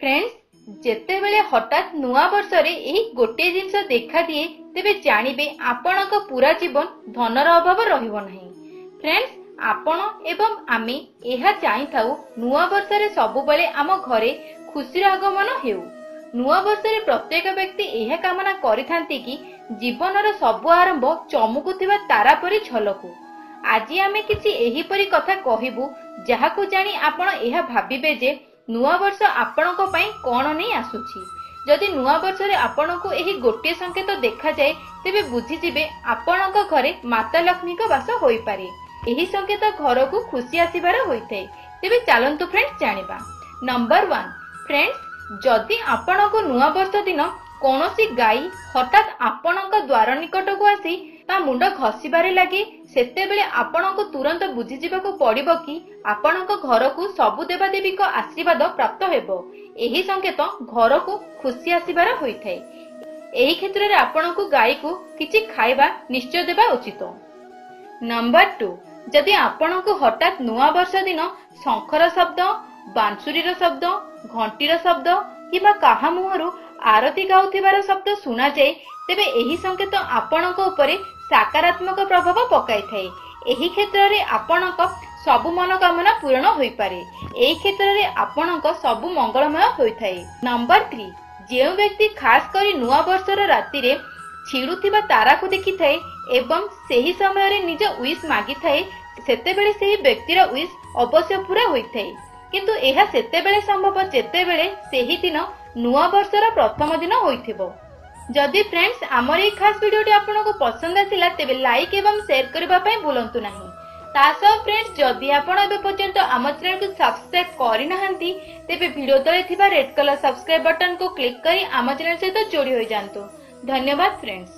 Friends, जेतेबेले हठात नुआ वर्ष रे एही गोटे जिंस देखा दिए तेबे जानिबे आपनक पूरा जीवन धनर अभाव रहिबो नहीं। फ्रेंड्स, आपण एवं आमे एहा चाहिथाउ नुआ वर्ष रे सबुबेले आम घरे खुशीर आगमन हेउ। नुआ वर्ष रे प्रत्येक व्यक्ति एहा कामना करिथांती कि जीवनर सबु आरंभ चमकुथिबा तारा परि झलकु। आज आमे किछि एही परि कथा कहिबु जाहाकु जानी आपण एहा भाबिबे जे नुआ वर्ष आपणको पई कोन नै आसुछि। जदि नुआ वर्ष रे आपणको एही गोटे संकेत देखा जाए तेबे बुझि जिबे आपणको घरे माता लक्ष्मी को वास होई पारे। एही संकेत घर को खुशी आसीबार होइथै। तेबे चलंतु फ्रेंड्स जानिबा। नंबर 1, फ्रेंड्स, जदि आपणको नुआ वर्ष दिन कोनोसी गाई हठात आपणको द्वार निकट को आसी ता मुंड घसीबारे लागे सेतेबेले आपणको तुरंत बुझि जिबाको पड़िबो कि आपणको घर को सबु देवादेवी को आशीर्वाद प्राप्त हेबो। एही संकेत घर को खुशी आसीबार होइथै। एही क्षेत्र रे आपणको गाई को किछि खाइबा निश्चय देबा उचित। नंबर 2, जदि आपणको हठात नुआ वर्ष दिन शंखर शब्द, बांसुरीर शब्द, घंटीर शब्द किबा काहा मुहरु आरती गाउथिबार शब्द सुना जाए तेबे एही संकेत आपणको उपरे सकारात्मक प्रभाव पकाई थाए। एही क्षेत्र रे आपणक सबु मनोकामना पूर्ण होई पारे। एही क्षेत्र रे आपणक सबु मंगलमय होई थाए। नंबर 3, जेउ व्यक्ति खास करी नुआ वर्षर राति रे छिड़ुथिबा तारा को देखि थाए एवं सेही समय रे निज विश मागी थाए सेतेबेले सेही व्यक्तिर विश अवश्य पूरा होई थाए। किंतु एहा सेतेबेले संभव जेतेबेले सेही दिन नुआ वर्षर प्रथम दिन होइथिबो। जदि फ्रेंड्स आमर ये खास वीडियोटी आपनको पसंद आसिला तेबे लाइक एवं शेयर करबा पई भूलंतु नाही। तासो फ्रेंड्स, जदि आपण एबे पर्यंत आम चैनल को सब्सक्राइब करि नाहंती तेबे वीडियो तले थिबा रेड कलर सब्सक्राइब बटन को क्लिक करी आम चैनल सहित जोड़ी होई जांतु। धन्यवाद फ्रेंड्स।